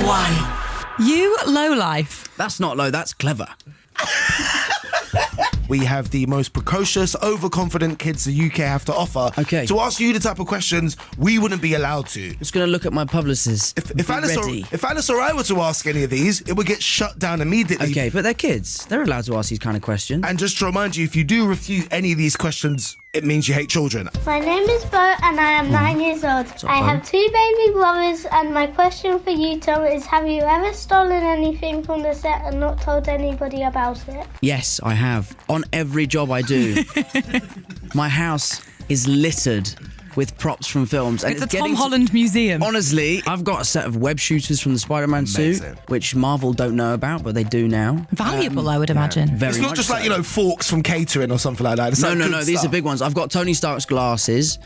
1. You lowlife. That's not low, that's clever. We have the most precocious, overconfident kids the UK have to offer. Okay. To ask you the type of questions we wouldn't be allowed to. Just going to look at my publicist. If Alice or I were to ask any of these, it would get shut down immediately. Okay, but they're kids. They're allowed to ask these kind of questions. And just to remind you, if you do refute any of these questions, it means you hate children. My name is Bo and I am 9 years old. I have 2 baby brothers and my question for you, Tom, is have you ever stolen anything from the set and not told anybody about it? Yes, I have. On every job I do. My house is littered with props from films. And It's a Tom Holland museum. Honestly, I've got a set of web shooters from the Spider-Man suit, which Marvel don't know about, but they do now. Valuable, I would imagine. Very It's not much just so. like, forks from catering or something like that. It's like No, good these are stuff. big ones. I've got Tony Stark's glasses.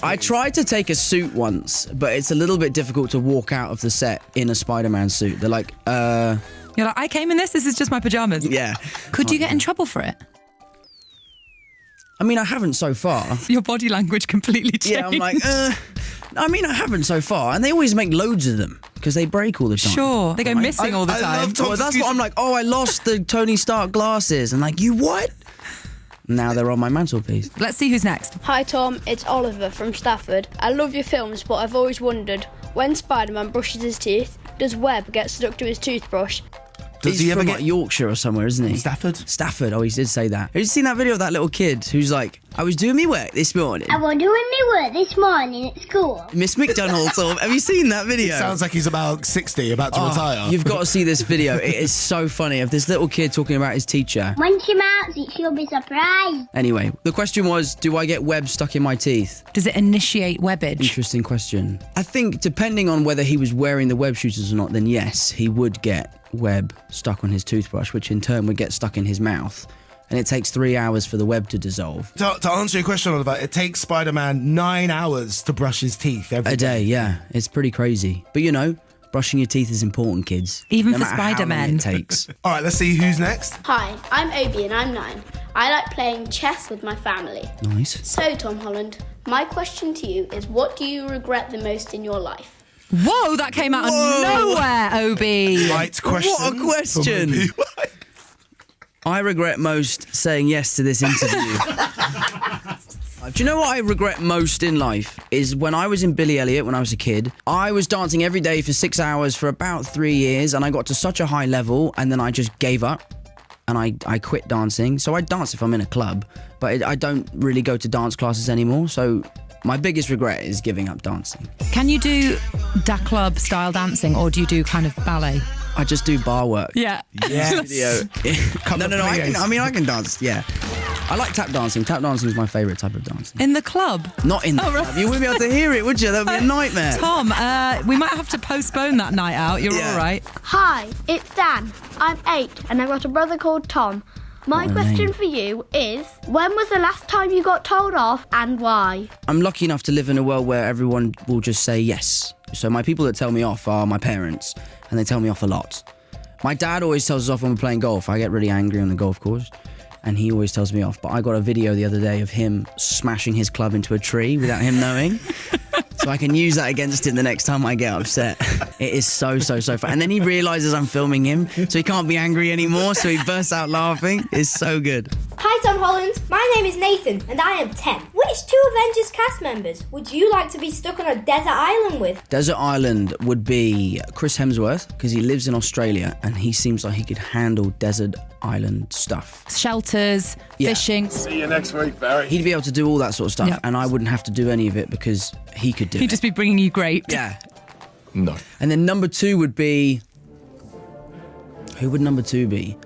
I tried to take a suit once, but it's a little bit difficult to walk out of the set in a Spider-Man suit. They're like, You're like, I came in this is just my pajamas. yeah. Could you get in trouble for it? I mean, I haven't so far. Your body language completely changed. Yeah, I'm like, I mean, I haven't so far. And they always make loads of them because they break all the time. Sure, they go missing all the I time. love Tom's Well, that's excuse. what I'm like, I lost the Tony Stark glasses. And like, you what? Now they're on my mantelpiece. Let's see who's next. Hi Tom, it's Oliver from Stafford. I love your films, but I've always wondered, when Spider-Man brushes his teeth, does web get stuck to his toothbrush? Does He's he ever from get like Yorkshire or somewhere, isn't he? Stafford? Stafford. Oh, he did say that. Have you seen that video of that little kid who's like, I was doing me work this morning. I was doing my work this morning at school. Miss McDonald sort of. Have you seen that video? Sounds like he's about 60, about to retire. You've got to see this video. It is so funny of this little kid talking about his teacher. When she melts it, she'll be surprised. Anyway, the question was, do I get web stuck in my teeth? Does it initiate webbage? Interesting question. I think depending on whether he was wearing the web shooters or not, then yes, he would get web stuck on his toothbrush, which in turn would get stuck in his mouth. And it takes 3 hours for the web to dissolve. To answer your question, Oliver, it takes Spider-Man 9 hours to brush his teeth every A day, yeah. It's pretty crazy. But you know, brushing your teeth is important, kids. Even no for matter how long Spider-Man. it takes. All right, let's see who's next. Hi, I'm Obi and I'm 9. I like playing chess with my family. Nice. So Tom Holland, my question to you is, what do you regret the most in your life? Whoa, that came out of nowhere, Obi. Right question. What a question. from Obi. I regret most saying yes to this interview. Do you know what I regret most in life? Is when I was in Billy Elliot when I was a kid, I was dancing every day for 6 hours for about 3 years, and I got to such a high level, and then I just gave up. And I quit dancing. So I dance if I'm in a club, but I don't really go to dance classes anymore. So my biggest regret is giving up dancing. Can you do da club style dancing, or do you do kind of ballet? I just do bar work. Yeah. Yeah. Video. No. I can dance. Yeah. I like tap dancing. Tap dancing is my favourite type of dancing. In the club? Not in the club. You wouldn't be able to hear it, would you? That would be a nightmare. Tom, we might have to postpone that night out. You're Yeah. all right. Hi, it's Dan. I'm 8 and I've got a brother called Tom. My What a question name. for you is, when was the last time you got told off and why? I'm lucky enough to live in a world where everyone will just say yes. So my people that tell me off are my parents, and they tell me off a lot. My dad always tells us off when we're playing golf. I get really angry on the golf course, and he always tells me off. But I got a video the other day of him smashing his club into a tree without him knowing. So I can use that against him the next time I get upset. It is so fun. And then he realises I'm filming him, so he can't be angry anymore, so he bursts out laughing. It's so good. Hi Tom Holland, my name is Nathan and I am 10. Which 2 Avengers cast members would you like to be stuck on a desert island with? Desert Island would be Chris Hemsworth, because he lives in Australia and he seems like he could handle desert island stuff. Shelters, Yeah. fishing. See you next week, Barry. He'd be able to do all that sort of stuff, Yep. and I wouldn't have to do any of it because he could do He'd it. just be bringing you grapes. Yeah. No. And then number 2 would be... Who would number 2 be?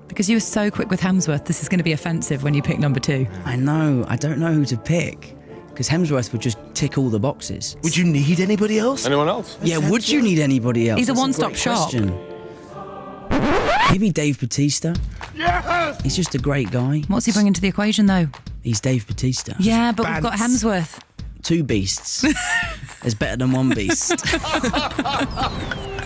Because you were so quick with Hemsworth, this is going to be offensive when you pick number 2. I know. I don't know who to pick. Because Hemsworth would just tick all the boxes. Would you need anybody else? Anyone else? Yeah, would you need anybody else? He's a That's one-stop great shop. question. Maybe Dave Bautista. Yes! He's just a great guy. What's he bringing to the equation, though? He's Dave Bautista. Yeah, but we've got Bants. Hemsworth. 2 beasts is better than 1 beast.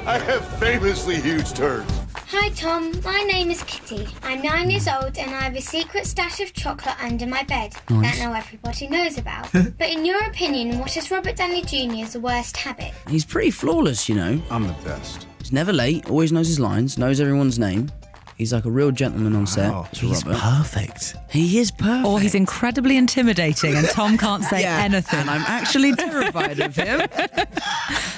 I have famously huge turds. Hi Tom, my name is Kitty. I'm 9 years old and I have a secret stash of chocolate under my bed that now everybody knows about. But in your opinion, what is Robert Downey Jr.'s worst habit? He's pretty flawless, you know. I'm the best. He's never late, always knows his lines, knows everyone's name. He's like a real gentleman on set. Wow, It's he's Robert. perfect. He is perfect. Or he's incredibly intimidating and Tom can't say anything. And I'm actually terrified of him.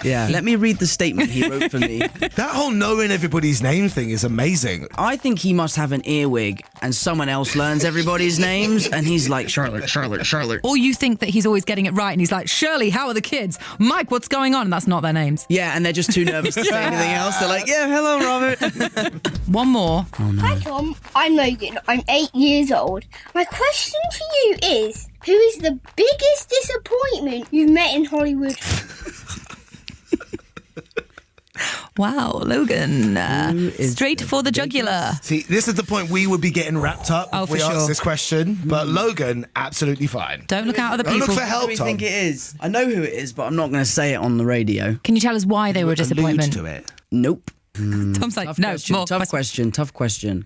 Yeah, let me read the statement he wrote for me. That whole knowing everybody's name thing is amazing. I think he must have an earwig and someone else learns everybody's names and he's like, Charlotte, Charlotte, Charlotte. Or you think that he's always getting it right and he's like, Shirley, how are the kids? Mike, what's going on? And that's not their names. Yeah, and they're just too nervous to say anything else. They're like, yeah, hello, Robert. One more. Hi Tom, I'm Logan. I'm 8 years old. My question for you is, who is the biggest disappointment you've met in Hollywood? Wow, Logan. is Straight the for the jugular. See, this is the point we would be getting wrapped up Oh, if for we sure. asked this question. But Logan, absolutely fine. Don't look out at the Don't people. look for help, Who do you Tom. think it is? I know who it is, but I'm not going to say it on the radio. Can you tell us why they were a Allude disappointment? to it. Nope. Tom's like, Tough no, question, more. tough question.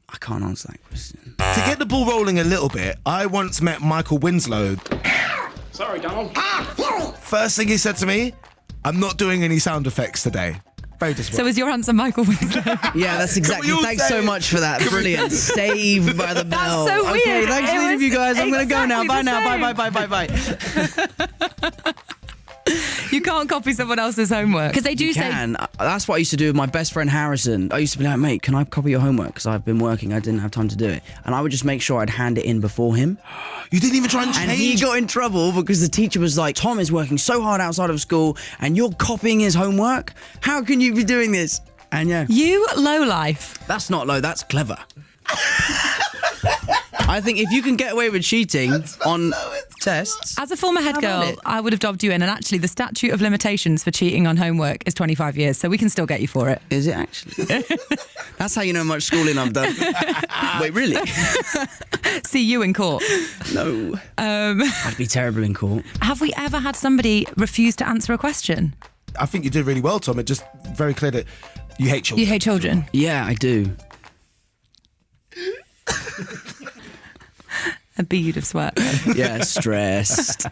I can't answer that question. To get the ball rolling a little bit, I once met Michael Winslow. Sorry, Donald. First thing he said to me, I'm not doing any sound effects today. Very disappointing. So is your answer Michael Winslow? Yeah, that's exactly. all Thanks say so it? much for that. Brilliant. Saved by the bell. so Okay, weird. thanks for It the interview, was guys. I'm going to go now. exactly Bye the now. Bye. You can't copy someone else's homework. Because they do say... Can. That's what I used to do with my best friend Harrison. I used to be like, mate, can I copy your homework? Because I've been working. I didn't have time to do it. And I would just make sure I'd hand it in before him. You didn't even try and change. And he got in trouble because the teacher was like, Tom is working so hard outside of school and you're copying his homework? How can you be doing this? And yeah. You lowlife. That's not low, that's clever. I think if you can get away with cheating on tests... As a former head How about girl, it? I would have dobbed you in. And actually, the statute of limitations for cheating on homework is 25 years. So we can still get you for it. Is it actually? That's how you know how much schooling I've done. Wait, really? See you in court. No. I'd be terrible in court. Have we ever had somebody refuse to answer a question? I think you did really well, Tom. It just very clear that you hate children. You hate children? Yeah, I do. A bead of sweat. Yeah, stressed.